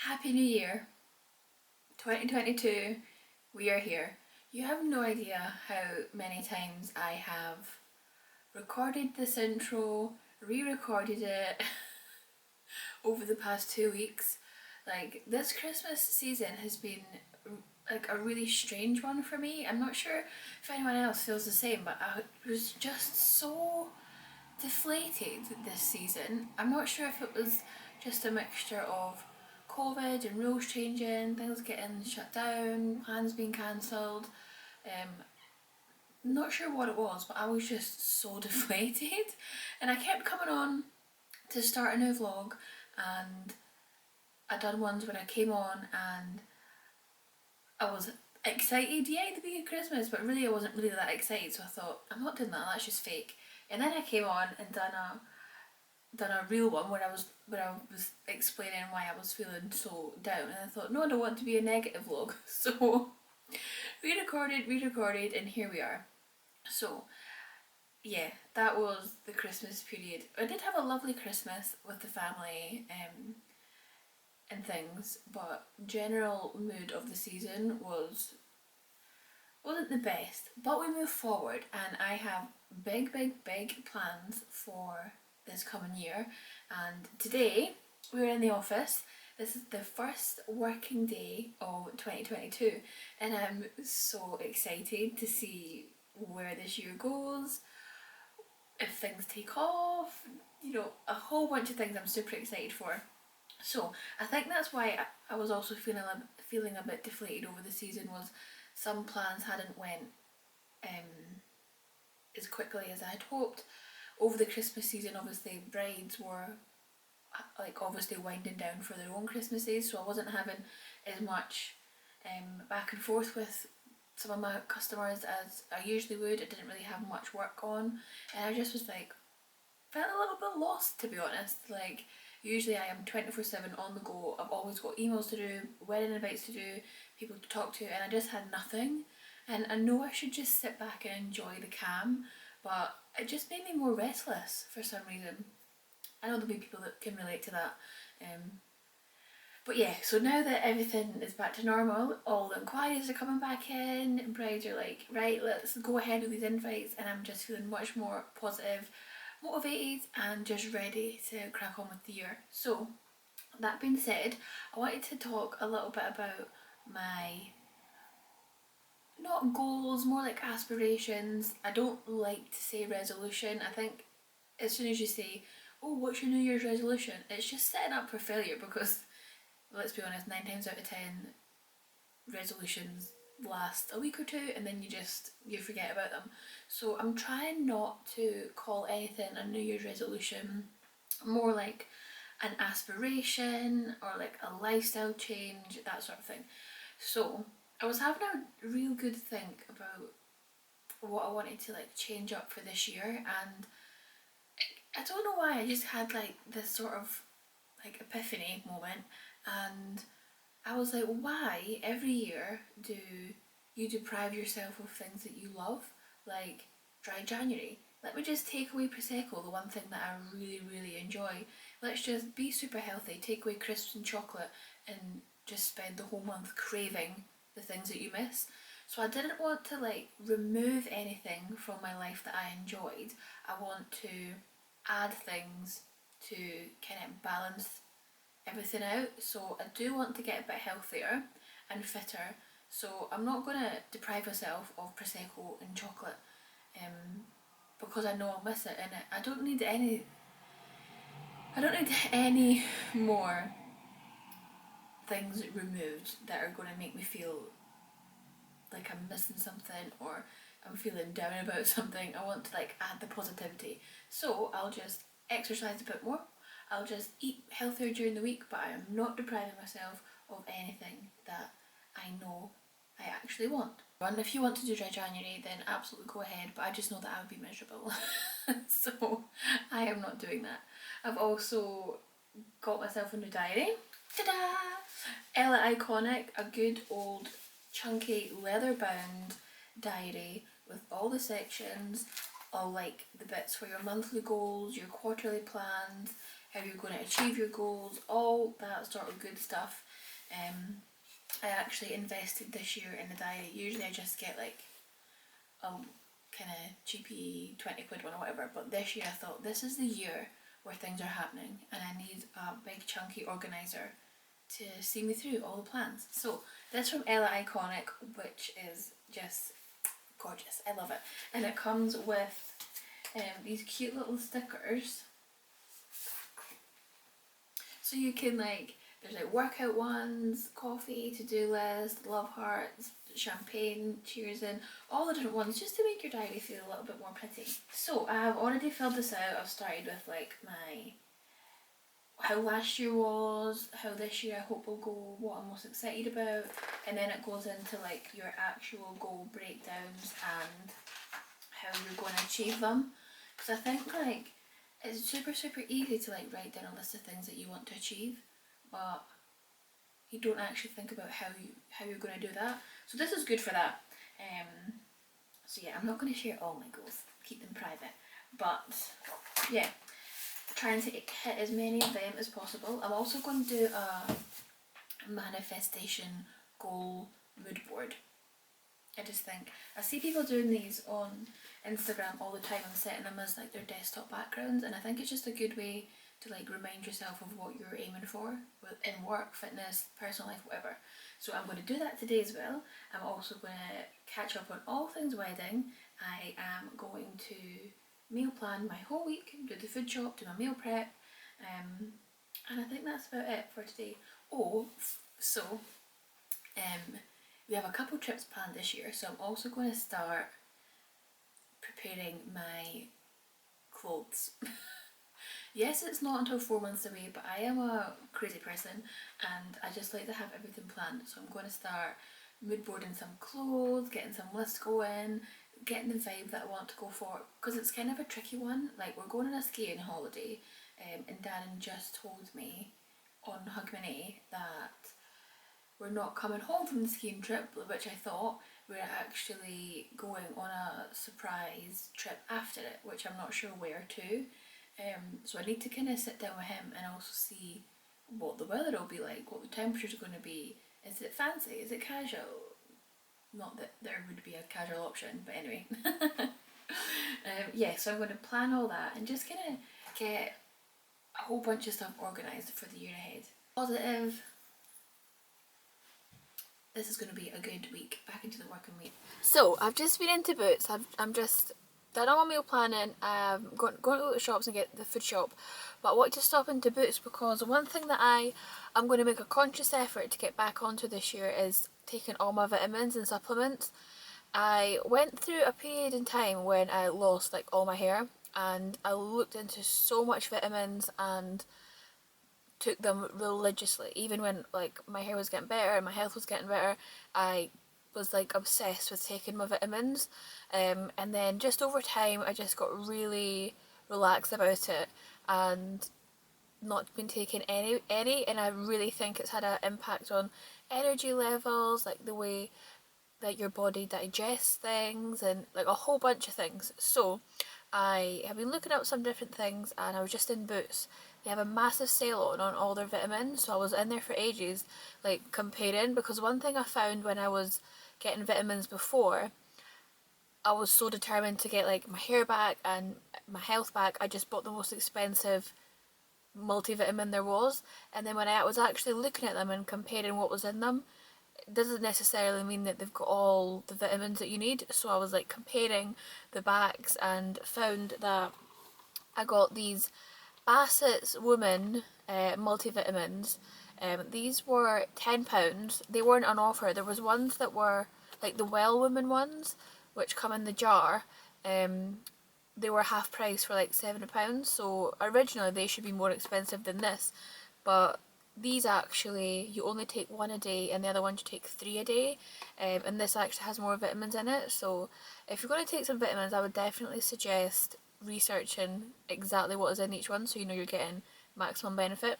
Happy New Year, 2022, we are here. You have no idea how many times I have recorded this intro, re-recorded it over the past 2 weeks. Like, this Christmas season has been like a really strange one for me. I'm not sure if anyone else feels the same, but I was just so deflated this season. I'm not sure if it was just a mixture of COVID and rules changing, things getting shut down, plans being cancelled. Not sure what it was, but I was just so deflated. And I kept coming on to start a new vlog, and I done ones when I came on and I was excited, yeah, the beginning of Christmas, but really I wasn't really that excited, so I thought, I'm not doing that, that's just fake. And then I came on and done a real one where I was explaining why I was feeling so down, and I thought, no, I don't want to be a negative vlog. So re-recorded, and here we are. So yeah, that was the Christmas period. I did have a lovely Christmas with the family and things, but general mood of the season wasn't the best. But we moved forward, and I have big plans for this coming year. And today we're in the office. This is the first working day of 2022, and I'm so excited to see where this year goes, if things take off, a whole bunch of things I'm super excited for. So I think that's why I was also feeling a bit deflated over the season, was some plans hadn't went as quickly as I'd hoped. Over the Christmas season, obviously brides were obviously winding down for their own Christmases, so I wasn't having as much back and forth with some of my customers as I usually would. I didn't really have much work on, and I just was like, felt a little bit lost, to be honest. Like, usually I am 24/7 on the go. I've always got emails to do, wedding invites to do, people to talk to, and I just had nothing. And I know I should just sit back and enjoy the calm, but it just made me more restless for some reason. I know there'll be people that can relate to that. But yeah, so now that everything is back to normal, all the inquiries are coming back in, and brides are like, right, let's go ahead with these invites, and I'm just feeling much more positive, motivated, and just ready to crack on with the year. So that being said, I wanted to talk a little bit about my, not goals, more like aspirations. I don't like to say resolution. I think as soon as you say, oh, what's your New Year's resolution, it's just setting up for failure, because let's be honest, 9 times out of 10 resolutions last a week or two, and then you forget about them. So I'm trying not to call anything a New Year's resolution, more like an aspiration or like a lifestyle change, that sort of thing. So I was having a real good think about what I wanted to like change up for this year, and I don't know why, I just had like this sort of like epiphany moment, and I was like, why every year do you deprive yourself of things that you love, like dry January? Let me just take away Prosecco, the one thing that I really enjoy. Let's just be super healthy, take away crisps and chocolate, and just spend the whole month craving the things that you miss. So I didn't want to like remove anything from my life that I enjoyed. I want to add things to kind of balance everything out. So I do want to get a bit healthier and fitter, so I'm not going to deprive myself of Prosecco and chocolate, because I know I'll miss it, and I don't need any more things removed that are going to make me feel like I'm missing something or I'm feeling down about something. I want to like add the positivity, so I'll just exercise a bit more, I'll just eat healthier during the week, but I am not depriving myself of anything that I know I actually want. And if you want to do dry January, then absolutely go ahead, but I just know that I would be miserable. So I am not doing that. I've also got myself a new diary. Ta-da! Ella Iconic, a good old chunky leather bound diary with all the sections, all like the bits for your monthly goals, your quarterly plans, how you're going to achieve your goals, all that sort of good stuff. I actually invested this year in a diary. Usually I just get like a kind of cheapy 20 quid one or whatever, but this year I thought this is the year where things are happening and I need a big chunky organiser to see me through all the plans. So this from Ella Iconic, which is just gorgeous. I love it. And it comes with these cute little stickers. So you can like, there's like workout ones, coffee, to-do list, love hearts, champagne, cheers in, all the different ones just to make your diary feel a little bit more pretty. So I have already filled this out. I've started with like my how last year was, how this year I hope will go, what I'm most excited about, and then it goes into like your actual goal breakdowns and how you're going to achieve them. Because I think like it's super easy to like write down a list of things that you want to achieve, but you don't actually think about how you're going to do that. So this is good for that. So yeah, I'm not going to share all my goals, keep them private, but yeah, trying to hit as many of them as possible. I'm also going to do a manifestation goal mood board. I just think I see people doing these on Instagram all the time and setting them as like their desktop backgrounds, and I think it's just a good way to like remind yourself of what you're aiming for in work, fitness, personal life, whatever. So I'm going to do that today as well. I'm also going to catch up on all things wedding. I am going to meal plan my whole week, do the food shop, do my meal prep, and I think that's about it for today. We have a couple trips planned this year, so I'm also going to start preparing my clothes. Yes, it's not until 4 months away, but I am a crazy person and I just like to have everything planned. So I'm going to start mood boarding some clothes, getting some lists going, getting the vibe that I want to go for, because it's kind of a tricky one. Like, we're going on a skiing holiday, and Darren just told me on Hogmanay that we're not coming home from the skiing trip, which I thought we were actually going on a surprise trip after it, which I'm not sure where to. So I need to kind of sit down with him and also see what the weather will be like, what the temperatures are going to be. Is it fancy? Is it casual? Not that there would be a casual option, but anyway. Yeah, so I'm going to plan all that and just kind of get a whole bunch of stuff organised for the year ahead. Positive. This is going to be a good week, back into the working week. So I've just been into Boots. I'm just done all my meal planning. I'm going to the shops and get the food shop, but I want to stop into Boots because one thing that I'm going to make a conscious effort to get back onto this year is taking all my vitamins and supplements. I went through a period in time when I lost like all my hair, and I looked into so much vitamins and took them religiously. Even when like my hair was getting better and my health was getting better, I was like obsessed with taking my vitamins, and then just over time I just got really relaxed about it and not been taking any, and I really think it's had an impact on energy levels, like the way that your body digests things and like a whole bunch of things. So I have been looking up some different things, and I was just in Boots. They have a massive sale on all their vitamins, so I was in there for ages like comparing, because one thing I found when I was getting vitamins before, I was so determined to get like my hair back and my health back, I just bought the most expensive multivitamin there was, and then when I was actually looking at them and comparing what was in them, it doesn't necessarily mean that they've got all the vitamins that you need. So I was like comparing the backs and found that I got these Bassett's Woman multivitamins. These were £10. They weren't on offer. There was ones that were like the Well Woman ones, which come in the jar. They were half price for like £7. So originally they should be more expensive than this, but these actually, you only take one a day and the other one you take 3 a day, and this actually has more vitamins in it. So if you're going to take some vitamins, I would definitely suggest researching exactly what is in each one so you know you're getting maximum benefit.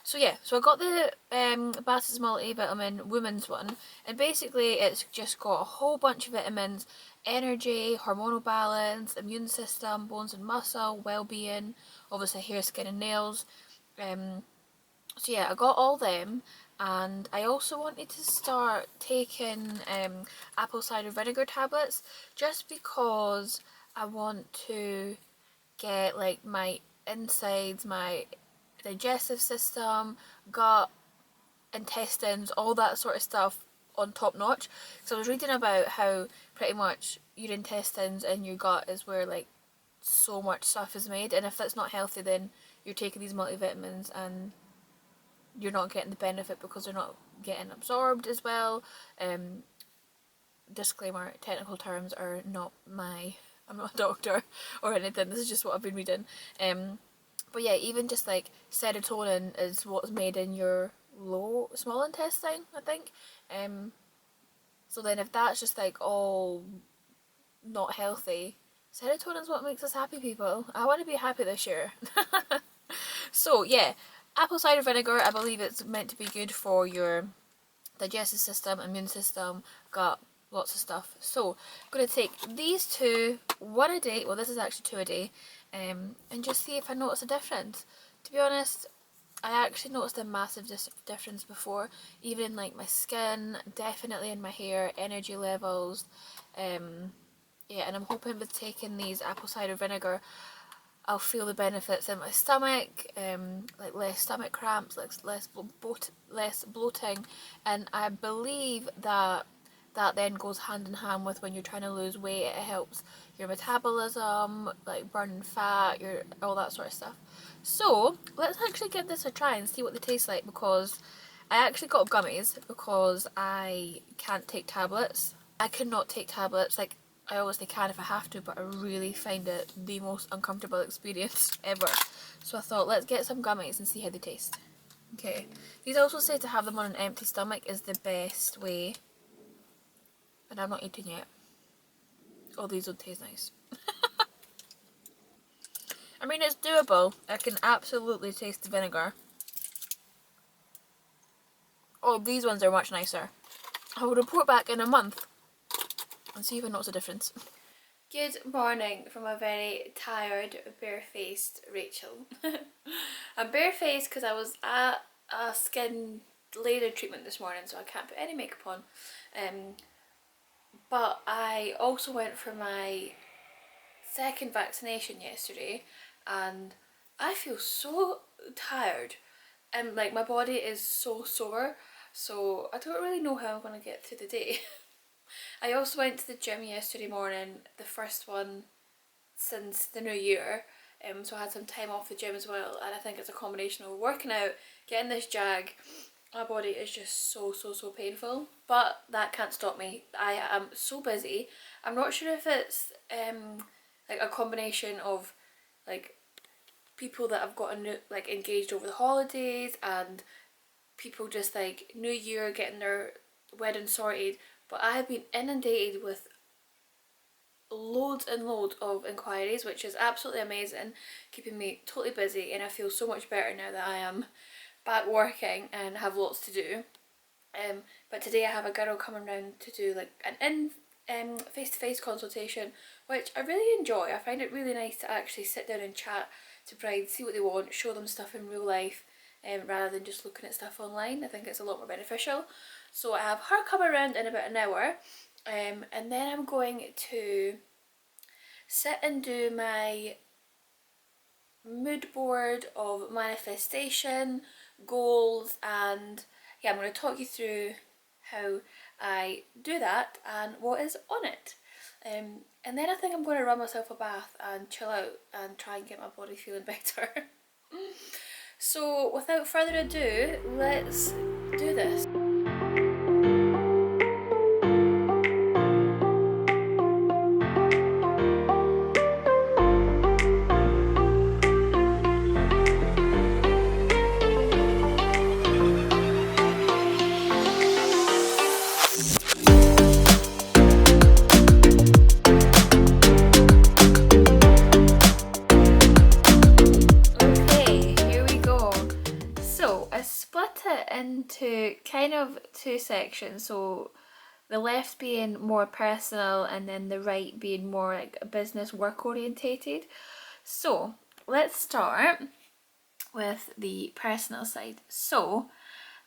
So yeah, so I got the Bassett's multivitamin women's one, and basically it's just got a whole bunch of vitamins: energy, hormonal balance, immune system, bones and muscle, well-being, obviously hair, skin and nails. So yeah, I got all them, and I also wanted to start taking apple cider vinegar tablets, just because I want to get like my insides, my digestive system, gut, intestines, all that sort of stuff on top notch. So I was reading about how pretty much your intestines and your gut is where like so much stuff is made, and if that's not healthy, then you're taking these multivitamins and you're not getting the benefit because they're not getting absorbed as well. Um, Disclaimer, technical terms are not my, I'm not a doctor or anything, this is just what I've been reading. But yeah, even just like serotonin is what's made in your small intestine, I think. So then if that's just like all not healthy, serotonin's what makes us happy, people. I want to be happy this year. So yeah, apple cider vinegar, I believe it's meant to be good for your digestive system, immune system, gut, lots of stuff. So I'm going to take these two, one a day, well this is actually two a day, and just see if I notice a difference. To be honest, I actually noticed a massive difference before, even in like my skin, definitely in my hair, energy levels. Yeah, and I'm hoping with taking these apple cider vinegar, I'll feel the benefits in my stomach, like less stomach cramps, like less bloating, and I believe that that then goes hand in hand with when you're trying to lose weight. It helps your metabolism, like burning fat, your all that sort of stuff. So let's actually give this a try and see what they taste like, because I actually got gummies because I can't take tablets. I cannot take tablets, like I obviously can if I have to, but I really find it the most uncomfortable experience ever. So I thought, let's get some gummies and see how they taste. Okay, these also say to have them on an empty stomach is the best way, and I'm not eating yet. Oh, these will taste nice. I mean, it's doable. I can absolutely taste the vinegar. Oh, these ones are much nicer. I will report back in a month and see if I notice a difference. Good morning from a very tired, barefaced Rachel. I'm barefaced because I was at a skin laser treatment this morning, so I can't put any makeup on. But I also went for my second vaccination yesterday, and I feel so tired, and like my body is so sore, so I don't really know how I'm going to get through the day. I also went to the gym yesterday morning, the first one since the new year, so I had some time off the gym as well, and I think it's a combination of working out, getting this jag. My body is just so painful, but that can't stop me. I am so busy. I'm not sure if it's like a combination of like people that have gotten like engaged over the holidays, and people just like New Year getting their wedding sorted, but I have been inundated with loads and loads of inquiries, which is absolutely amazing, keeping me totally busy, and I feel so much better now that I am back working and have lots to do. But today I have a girl coming round to do like an face-to-face consultation, which I really enjoy. I find it really nice to actually sit down and chat to brides, see what they want, show them stuff in real life, rather than just looking at stuff online. I think it's a lot more beneficial. So I have her come around in about an hour, and then I'm going to sit and do my mood board of manifestation, goals, and yeah, I'm going to talk you through how I do that and what is on it. And then I think I'm going to run myself a bath and chill out and try and get my body feeling better. So without further ado, let's do this. Into kind of two sections, so the left being more personal and then the right being more like business work orientated. So let's start with the personal side. So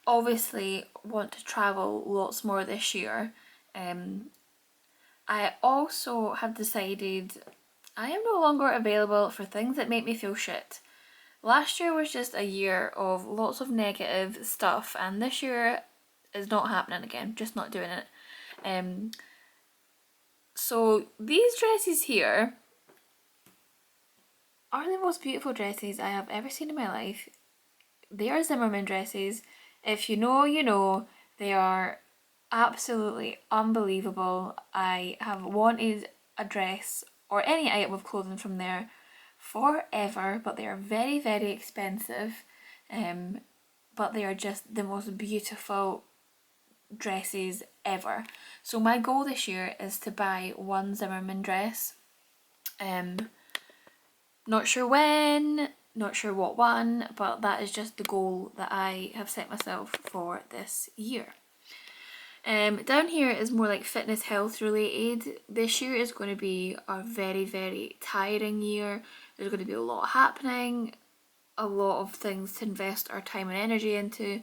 obviously want to travel lots more this year. I also have decided I am no longer available for things that make me feel shit. Last year was just a year of lots of negative stuff, and this year is not happening again, just not doing it. So these dresses here are the most beautiful dresses I have ever seen in my life. They are Zimmermann dresses. If you know, you know. They are absolutely unbelievable. I have wanted a dress or any item of clothing from there forever, but they are very, very expensive. But they are just the most beautiful dresses ever. So my goal this year is to buy one Zimmermann dress. Not sure when, not sure what one, but that is just the goal that I have set myself for this year. Down here is more like fitness health related. This year is going to be a very, very tiring year. There's going to be a lot happening, a lot of things to invest our time and energy into.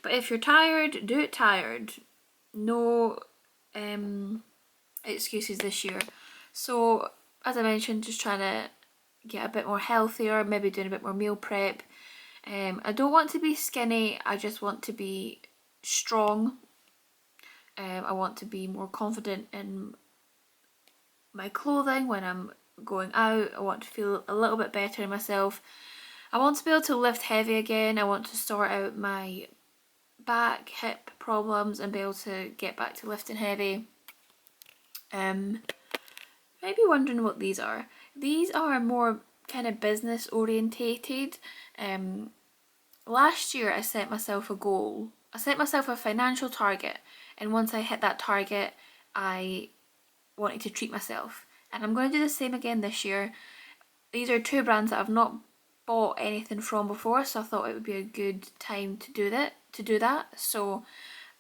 But if you're tired, do it tired. No excuses this year. So as I mentioned, just trying to get a bit more healthier, maybe doing a bit more meal prep. I don't want to be skinny, I just want to be strong. I want to be more confident in my clothing when I'm going out. I want to feel a little bit better in myself. I want to be able to lift heavy again. I want to sort out my back, hip problems and be able to get back to lifting heavy. Maybe wondering what these are. These are more kind of business orientated. Last year I set myself a goal. I set myself a financial target, and once I hit that target I wanted to treat myself, and I'm going to do the same again this year. These are two brands that I've not bought anything from before, so I thought it would be a good time to do that. So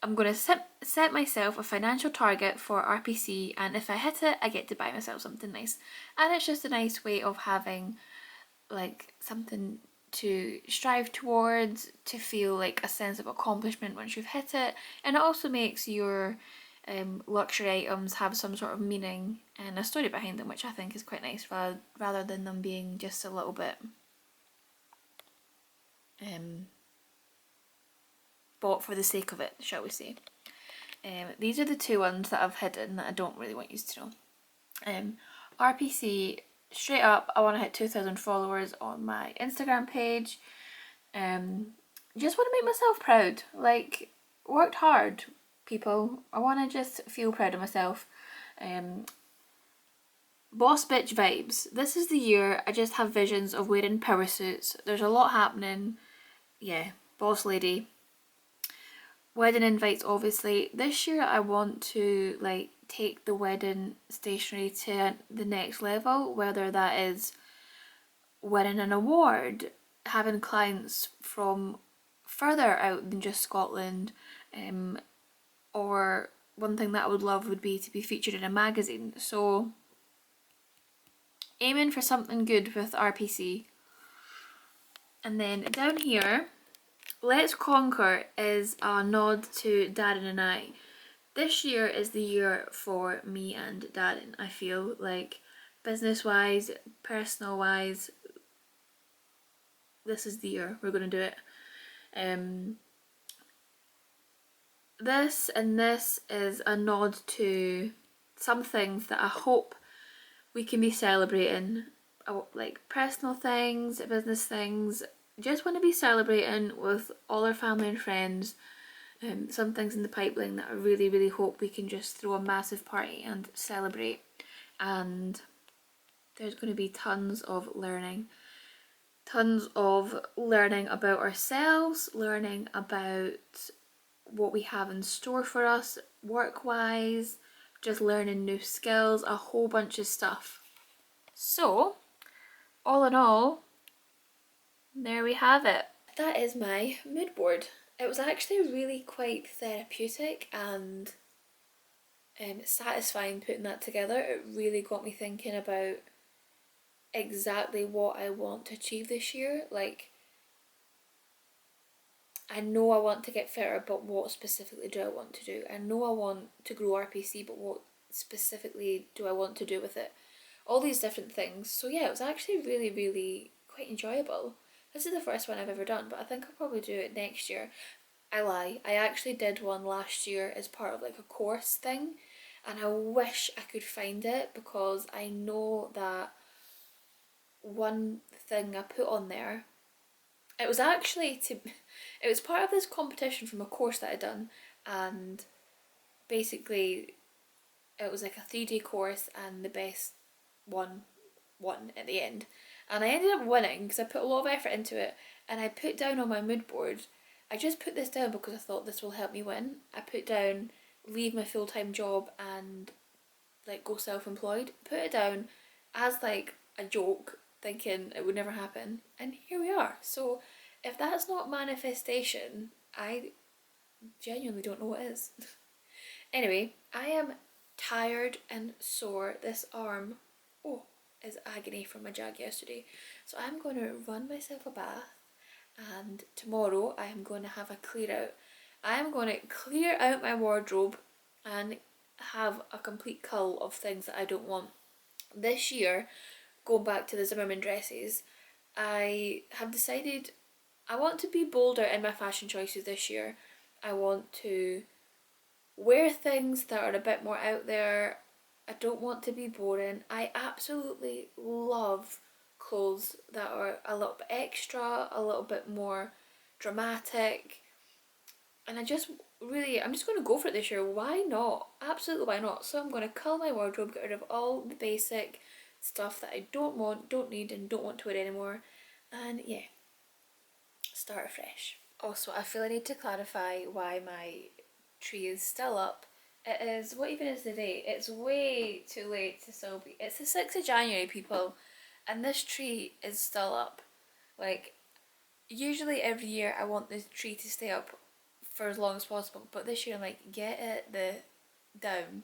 I'm going to set myself a financial target for RPC, and if I hit it I get to buy myself something nice, and it's just a nice way of having like something to strive towards, to feel like a sense of accomplishment once you've hit it. And it also makes your luxury items have some sort of meaning and a story behind them, which I think is quite nice, rather than them being just a little bit bought for the sake of it, shall we say. These are the two ones that I've hidden that I don't really want you to know. RPC, straight up, I want to hit 2,000 followers on my Instagram page. Just want to make myself proud. Like, worked hard, people. I want to just feel proud of myself. Boss bitch vibes. This is the year I just have visions of wearing power suits. There's a lot happening. Yeah, boss lady. Wedding invites, obviously. This year I want to like take the wedding stationery to the next level, whether that is winning an award, having clients from further out than just Scotland, or one thing that I would love would be to be featured in a magazine. So aiming for something good with RPC. And then down here, Let's Conquer is a nod to Darren and I. This year is the year for me and Darren. I feel like business wise, personal wise, this is the year we're going to do it. This is a nod to some things that I hope we can be celebrating, like personal things, business things. Just want to be celebrating with all our family and friends. Some things in the pipeline that I really, really hope we can just throw a massive party and celebrate. And there's going to be tons of learning about ourselves, learning about what we have in store for us work-wise, just learning new skills, a whole bunch of stuff. So, all in all, there we have it. That is my mood board. It was actually really quite therapeutic and satisfying putting that together. It really got me thinking about exactly what I want to achieve this year. Like, I know I want to get fitter, but what specifically do I want to do? I know I want to grow RPC, but what specifically do I want to do with it? All these different things. So yeah, it was actually really, really quite enjoyable. This is the first one I've ever done, but I think I'll probably do it next year. I lie, I actually did one last year as part of like a course thing, and I wish I could find it because I know that one thing I put on there, it was actually it was part of this competition from a course that I'd done, and basically it was like a 3-day course and the best one won at the end. And I ended up winning because I put a lot of effort into it, and I put down on my mood board, I just put this down because I thought this will help me win. I put down leave my full-time job and like go self-employed. Put it down as like a joke, thinking it would never happen, and here we are. So if that's not manifestation, I genuinely don't know what is. Anyway, I am tired and sore. This arm, oh, is agony from my jag yesterday. So I'm going to run myself a bath, and tomorrow I am going to have a clear out. I am going to clear out my wardrobe and have a complete cull of things that I don't want. This year, going back to the Zimmermann dresses, I have decided I want to be bolder in my fashion choices this year. I want to wear things that are a bit more out there. I don't want to be boring. I absolutely love clothes that are a little bit extra, a little bit more dramatic. And I'm just going to go for it this year. Why not? Absolutely, why not? So I'm going to cull my wardrobe, get rid of all the basic stuff that I don't want, don't need, and don't want to wear anymore. And yeah, start afresh. Also, I feel I need to clarify why my tree is still up. It is, what even is the date? It's way too late to still be. It's the 6th of January, people, and this tree is still up. Like, usually every year I want the tree to stay up for as long as possible, but this year I'm like, get it down.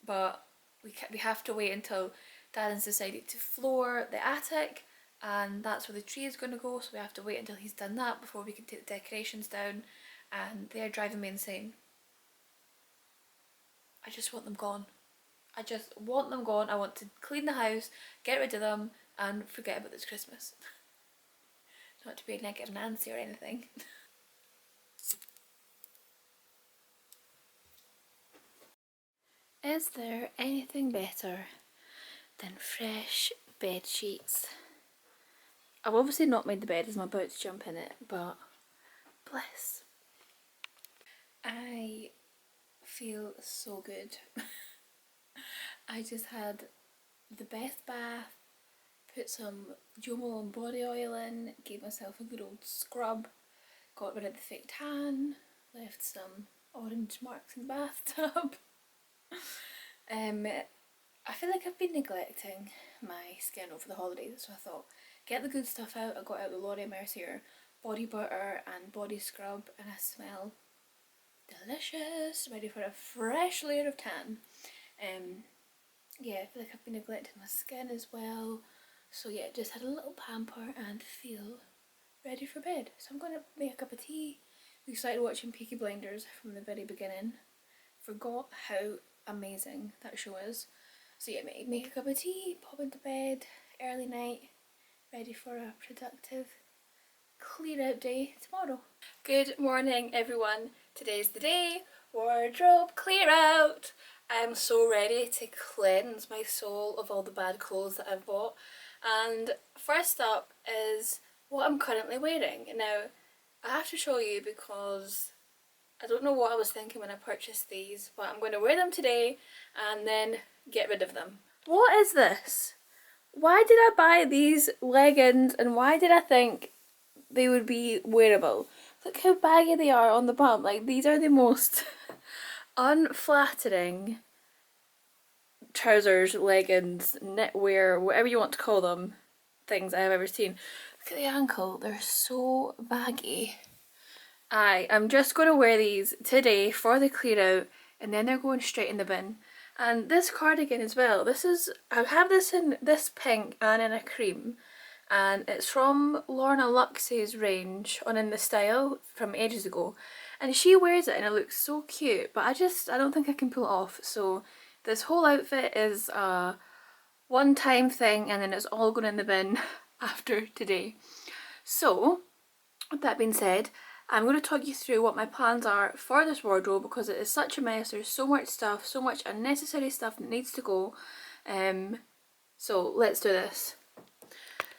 But we have to wait until Darren's decided to floor the attic, and that's where the tree is going to go, so we have to wait until he's done that before we can take the decorations down, and they're driving me insane. I just want them gone. I just want them gone. I want to clean the house, get rid of them, and forget about this Christmas. Not to be a negative Nancy or anything. Is there anything better than fresh bed sheets? I've obviously not made the bed as I'm about to jump in it, but bliss. I feel so good. I just had the best bath, put some Jo Malone body oil in, gave myself a good old scrub, got rid of the fake tan, left some orange marks in the bathtub. I feel like I've been neglecting my skin over the holidays, so I thought, get the good stuff out. I got out the L'Oreal Mercier body butter and body scrub, and I smell delicious, ready for a fresh layer of tan. Yeah, I feel like I've been neglecting my skin as well, so yeah, just had a little pamper and feel ready for bed. So I'm going to make a cup of tea. We started watching Peaky Blinders from the very beginning. Forgot how amazing that show is. So yeah, make a cup of tea, pop into bed, early night, ready for a productive clear out day tomorrow. Good morning everyone. Today's the day. Wardrobe clear out. I'm so ready to cleanse my soul of all the bad clothes that I've bought. And first up is what I'm currently wearing. Now, I have to show you because I don't know what I was thinking when I purchased these, but I'm going to wear them today and then get rid of them. What is this? Why did I buy these leggings and why did I think they would be wearable? Look how baggy they are on the bum. Like, these are the most unflattering trousers, leggings, knitwear, whatever you want to call them, things I have ever seen. Look at the ankle, they're so baggy. I'm just going to wear these today for the clear out, and then they're going straight in the bin. And this cardigan as well, I have this in this pink and in a cream, and it's from Lorna Lux's range on In The Style from ages ago, and she wears it and it looks so cute, but I don't think I can pull it off. So this whole outfit is a one-time thing, and then it's all going in the bin after today. So with that being said, I'm going to talk you through what my plans are for this wardrobe, because it is such a mess. There's so much stuff, so much unnecessary stuff that needs to go. So let's do this.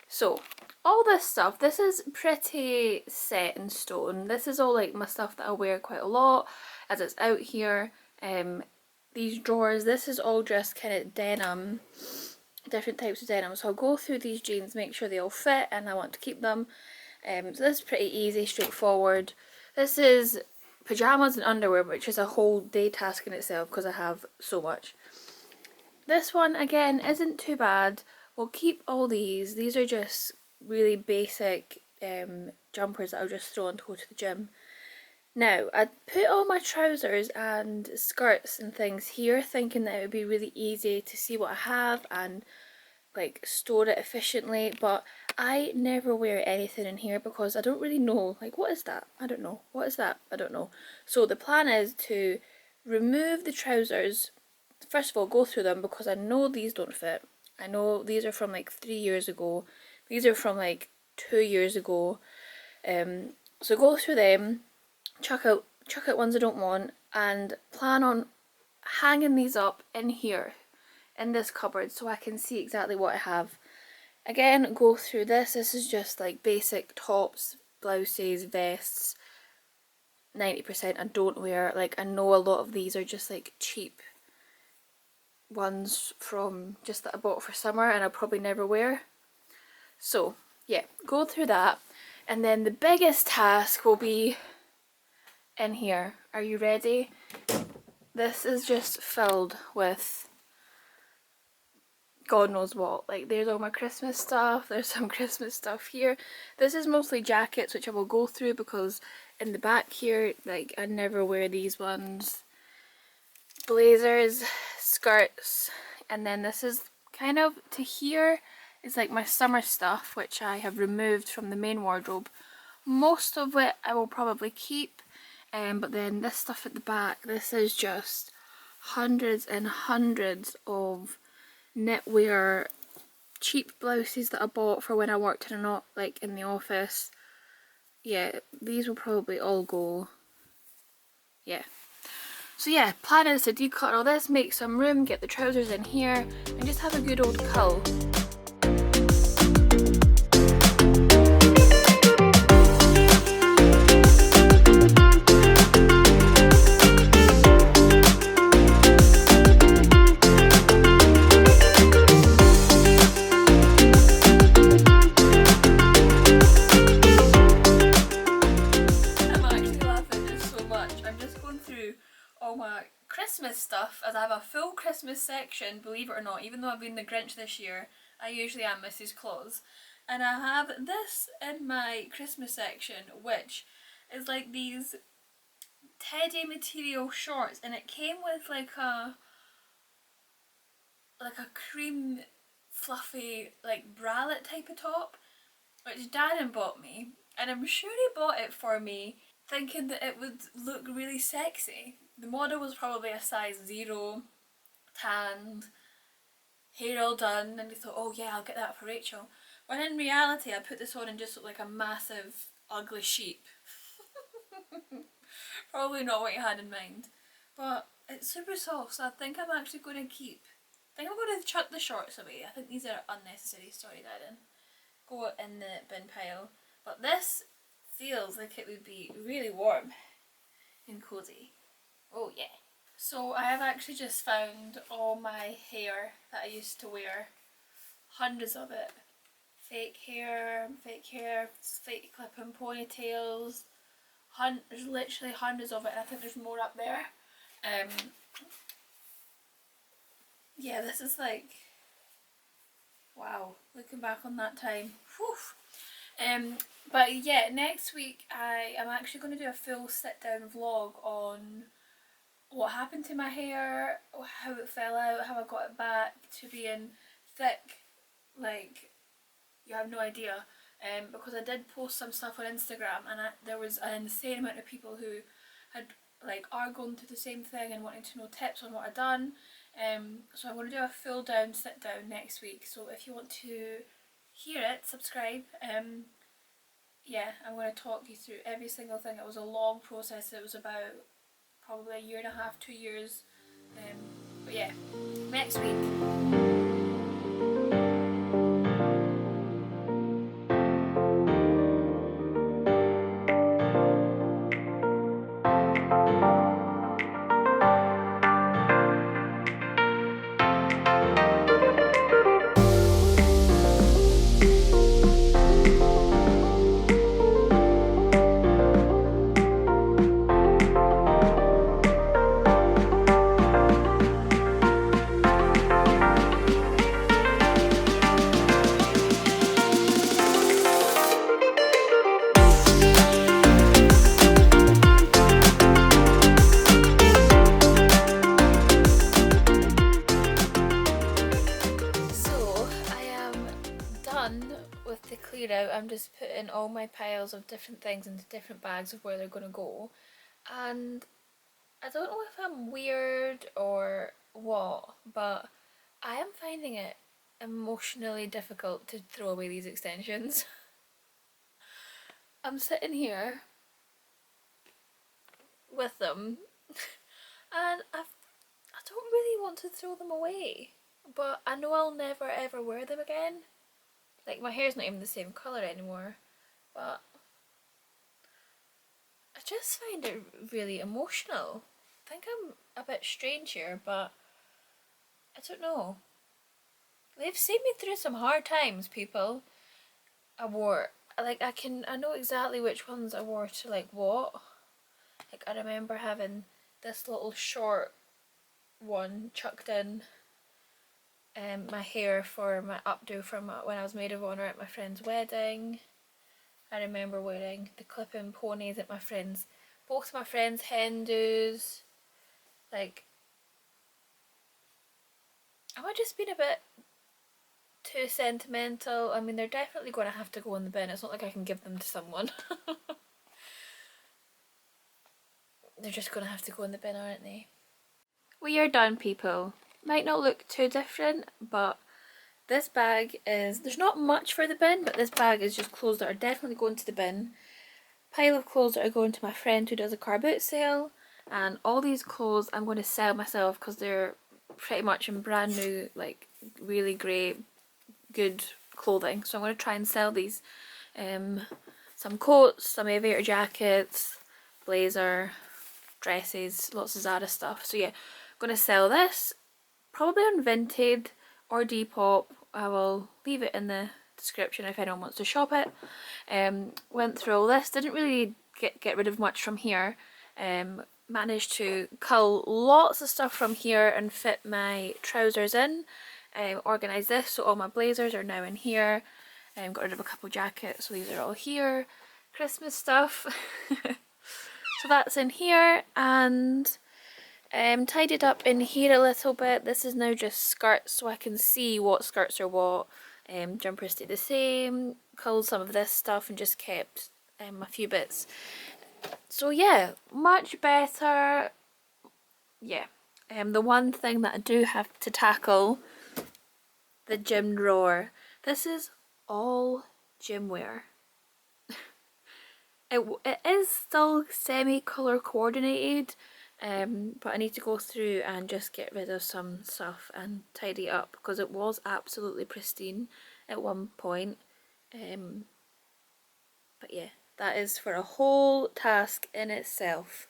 So all this stuff, this is pretty set in stone. This is all like my stuff that I wear quite a lot as it's out here. These drawers, this is all just kind of denim, different types of denim. So I'll go through these jeans, make sure they all fit, and I want to keep them. So this is pretty easy, straightforward. This is pyjamas and underwear, which is a whole day task in itself because I have so much. This one, again, isn't too bad. We'll keep all these. These are just really basic jumpers that I'll just throw on to go to the gym. Now, I put all my trousers and skirts and things here, thinking that it would be really easy to see what I have and like store it efficiently, but I never wear anything in here because I don't really know, like, what is that? I don't know. What is that? I don't know. So the plan is to remove the trousers. First of all, go through them because I know these don't fit. I know these are from like 3 years ago. These are from like 2 years ago. So go through them, chuck out ones I don't want, and plan on hanging these up in here, in this cupboard, so I can see exactly what I have. Again, go through this. This is just like basic tops, blouses, vests. 90% I don't wear. Like, I know a lot of these are just like cheap ones from just that I bought for summer and I'll probably never wear. So yeah, go through that, and then the biggest task will be in here. Are you ready? This is just filled with God knows what. Like, there's all my Christmas stuff, there's some Christmas stuff here. This is mostly jackets, which I will go through because in the back here, like, I never wear these ones. Blazers, skirts, and then this is kind of to here is like my summer stuff, which I have removed from the main wardrobe. Most of it I will probably keep, but then this stuff at the back, this is just hundreds and hundreds of knitwear cheap blouses that I bought for when I worked in in the office. Yeah, these will probably all go. Yeah. So yeah, plan is to declutter all this, make some room, get the trousers in here, and just have a good old cull. Christmas stuff, as I have a full Christmas section, believe it or not. Even though I've been the Grinch this year, I usually am Mrs. Claus, and I have this in my Christmas section, which is like these teddy material shorts, and it came with like a cream fluffy like bralette type of top, which Darren bought me, and I'm sure he bought it for me thinking that it would look really sexy. The model was probably a size 0, tanned, hair all done, and he thought, oh yeah, I'll get that for Rachel. When in reality I put this on and just looked like a massive ugly sheep. Probably not what you had in mind. But it's super soft, so I think I'm actually going to keep. I think I'm going to chuck the shorts away. I think these are unnecessary, sorry Darren. Go in the bin pile. But this feels like it would be really warm and cosy. Oh yeah. So I have actually just found all my hair that I used to wear. Hundreds of it. Fake hair, fake clip-in ponytails. There's literally hundreds of it, and I think there's more up there. Yeah, this is like, wow, looking back on that time. Whew. But yeah, next week I am actually going to do a full sit down vlog on what happened to my hair, how it fell out, how I got it back to being thick, like you have no idea. Because I did post some stuff on Instagram, and there was an insane amount of people who had like are going through the same thing and wanting to know tips on what I've done. So I'm going to do a full down sit down next week. So if you want to hear it, subscribe. Yeah, I'm going to talk you through every single thing. It was a long process. It was about probably a year and a half, 2 years. But yeah, next week. With the clear out, I'm just putting all my piles of different things into different bags of where they're going to go, and I don't know if I'm weird or what, but I am finding it emotionally difficult to throw away these extensions. I'm sitting here with them and I don't really want to throw them away, but I know I'll never ever wear them again. Like, my hair's not even the same colour anymore, but I just find it really emotional. I think I'm a bit strange here, but I don't know. They've seen me through some hard times, people. I wore, like, I know exactly which ones I wore to, like, what. Like, I remember having this little short one chucked in my hair for my updo from when I was maid of honour at my friend's wedding. I remember wearing the clip-in ponies at both my friends' hen do's. Like, am I just being a bit too sentimental? I mean, they're definitely going to have to go in the bin. It's not like I can give them to someone. They're just going to have to go in the bin, aren't they? We are done, people. Might not look too different, but this bag is, there's not much for the bin, but this bag is just clothes that are definitely going to the bin. Pile of clothes that are going to my friend who does a car boot sale, and all these clothes I'm going to sell myself because they're pretty much in brand new, like, really great, good clothing. So I'm going to try and sell these. Some coats, some aviator jackets, blazer, dresses, lots of Zara stuff. So yeah, I'm going to sell this probably on Vinted or Depop. I will leave it in the description if anyone wants to shop it. Went through all this, didn't really get rid of much from here. Managed to cull lots of stuff from here and fit my trousers in. Organised this so all my blazers are now in here. Got rid of a couple jackets, so these are all here. Christmas stuff. So that's in here, and tidied up in here a little bit. This is now just skirts, so I can see what skirts are what. Jumpers stay the same. Culled some of this stuff and just kept a few bits. So yeah, much better. Yeah. The one thing that I do have to tackle, the gym drawer. This is all gym wear. It is still semi-colour coordinated, but I need to go through and just get rid of some stuff and tidy up because it was absolutely pristine at one point. But yeah, that is for a whole task in itself.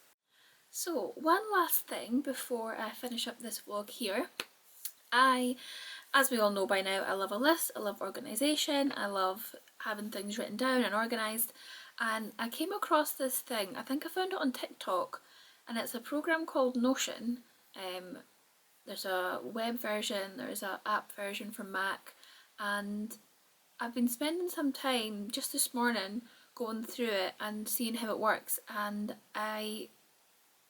So one last thing before I finish up this vlog here. As we all know by now, I love a list, I love organisation, I love having things written down and organised. And I came across this thing, I think I found it on TikTok, and it's a program called Notion. There's a web version, there's an app version for Mac, and I've been spending some time just this morning going through it and seeing how it works, and I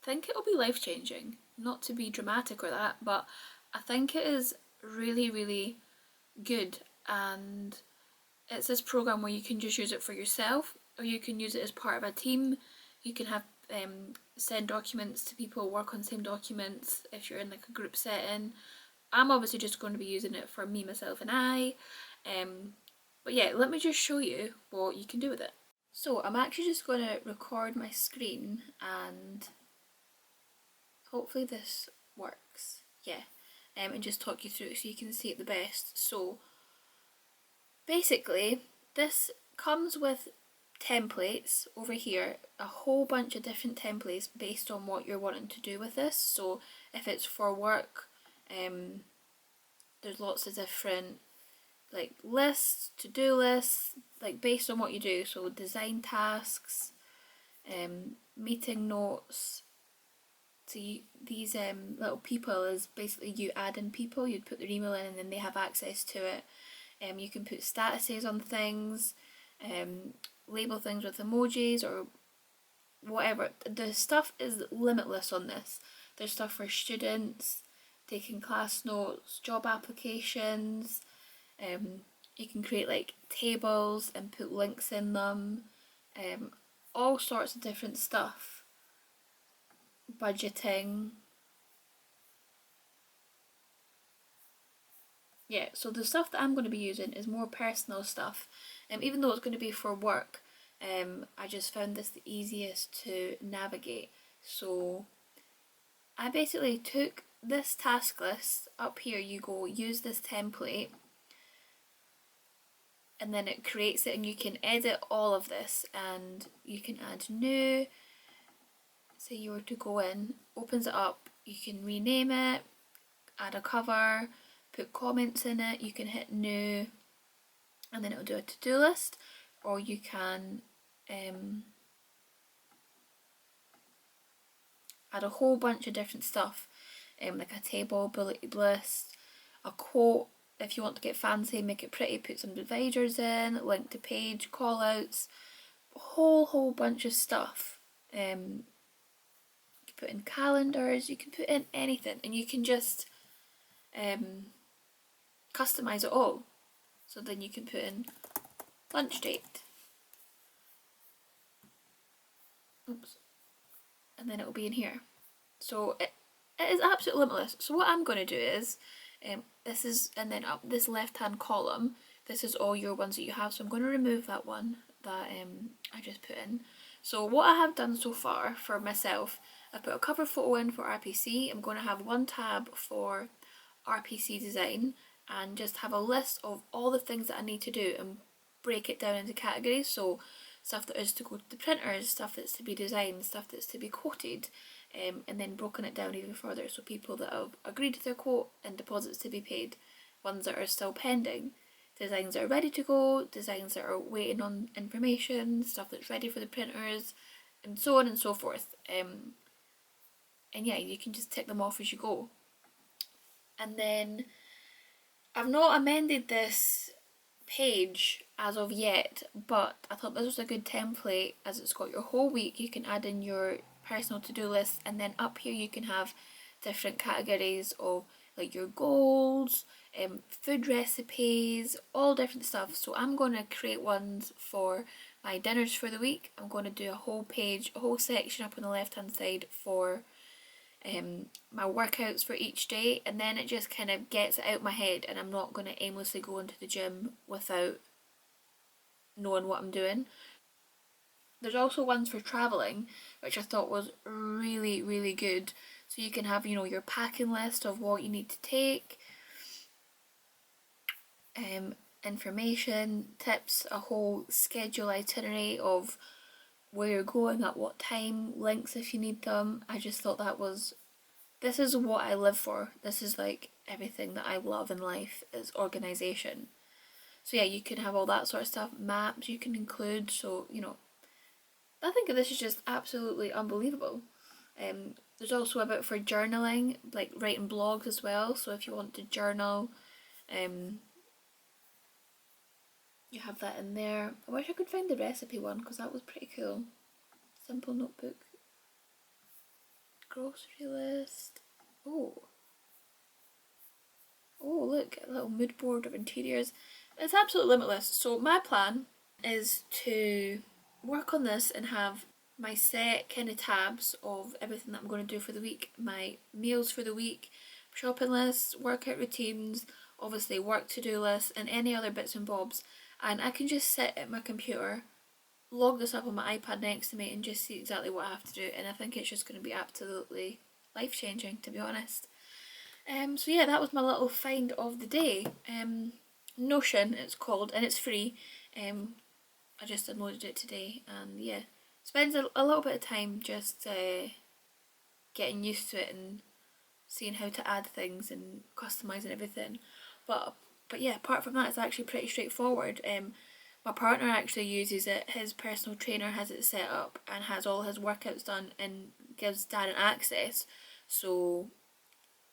think it'll be life-changing. Not to be dramatic or that, but I think it is really, really good, and it's this program where you can just use it for yourself, or you can use it as part of a team. You can have send documents to people, work on same documents if you're in like a group setting. I'm obviously just going to be using it for me, myself and I. But yeah, let me just show you what you can do with it. So I'm actually just going to record my screen and hopefully this works. Yeah. And just talk you through it so you can see it the best. So basically this comes with templates over here, a whole bunch of different templates based on what you're wanting to do with this. So if it's for work, there's lots of different like lists, to-do lists, like based on what you do. So design tasks, meeting notes. So these little people is basically you add in people, you'd put their email in and then they have access to it. You can put statuses on things, label things with emojis or whatever. The stuff is limitless on this. There's stuff for students, taking class notes, job applications. You can create like tables and put links in them. All sorts of different stuff. Budgeting. Yeah, so the stuff that I'm going to be using is more personal stuff. Even though it's going to be for work, I just found this the easiest to navigate. So I basically took this task list. Up here you go use this template, and then it creates it, and you can edit all of this and you can add new. Say you were to go in, opens it up, you can rename it, add a cover, put comments in it, you can hit new and then it'll do a to-do list, or you can add a whole bunch of different stuff, like a table, bulleted list, a quote. If you want to get fancy, make it pretty, put some dividers in, link to page, call outs, a whole bunch of stuff. You can put in calendars, you can put in anything, and you can just customise it all. So then you can put in lunch date. Oops. And then it'll be in here. So it is absolutely limitless. So what I'm going to do is, this is, and then up this left hand column, this is all your ones that you have. So I'm going to remove that one that I just put in. So what I have done so far for myself, I put a cover photo in for RPC. I'm going to have one tab for RPC design and just have a list of all the things that I need to do and break it down into categories. So stuff that is to go to the printers, stuff that's to be designed, stuff that's to be quoted, and then broken it down even further. So people that have agreed to their quote and deposits to be paid, ones that are still pending, designs that are ready to go, designs that are waiting on information, stuff that's ready for the printers, and so on and so forth. And yeah, you can just tick them off as you go. And then I've not amended this page as of yet, but I thought this was a good template as it's got your whole week. You can add in your personal to-do list, and then up here you can have different categories of like your goals, food recipes, all different stuff. So I'm going to create ones for my dinners for the week. I'm going to do a whole page, a whole section up on the left hand side for my workouts for each day, and then it just kind of gets it out my head and I'm not going to aimlessly go into the gym without knowing what I'm doing. There's also ones for travelling, which I thought was really good. So you can have, you know, your packing list of what you need to take, information, tips, a whole schedule itinerary of where you're going, at what time, links if you need them. I just thought that was, this is what I live for. This is like everything that I love in life is organisation. So yeah, you can have all that sort of stuff, maps you can include, so you know, I think this is just absolutely unbelievable. There's also a bit for journaling, like writing blogs as well, so if you want to journal, you have that in there. I wish I could find the recipe one because that was pretty cool. Simple notebook. Grocery list. Oh. Oh look, a little mood board of interiors. it's absolutely limitless. So my plan is to work on this and have my set kind of tabs of everything that I'm going to do for the week, my meals for the week, shopping lists, workout routines, obviously work to-do lists, and any other bits and bobs. And I can just sit at my computer, log this up on my iPad next to me, and just see exactly what I have to do. And I think it's just going to be absolutely life-changing, to be honest. So yeah, that was my little find of the day. Notion, it's called, and it's free. I just downloaded it today, and yeah, spends a little bit of time just getting used to it and seeing how to add things and customising everything. But yeah, apart from that, it's actually pretty straightforward. My partner actually uses it. His personal trainer has it set up and has all his workouts done and gives Darren access. So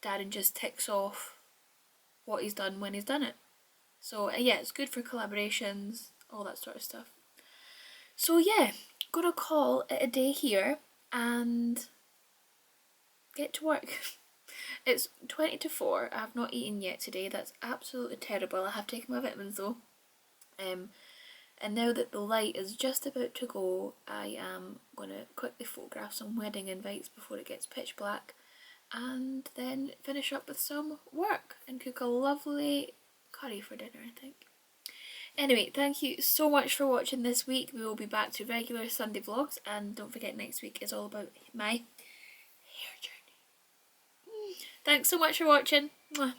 Darren just ticks off what he's done when he's done it. So yeah, it's good for collaborations, all that sort of stuff. So yeah, gonna call it a day here and get to work. It's 20 to 4. I have not eaten yet today. That's absolutely terrible. I have taken my vitamins though. And now that the light is just about to go, I am going to quickly photograph some wedding invites before it gets pitch black, and then finish up with some work and cook a lovely curry for dinner, I think. Anyway, thank you so much for watching this week. We will be back to regular Sunday vlogs, and don't forget next week is all about my hair journey. Thanks so much for watching. Mwah.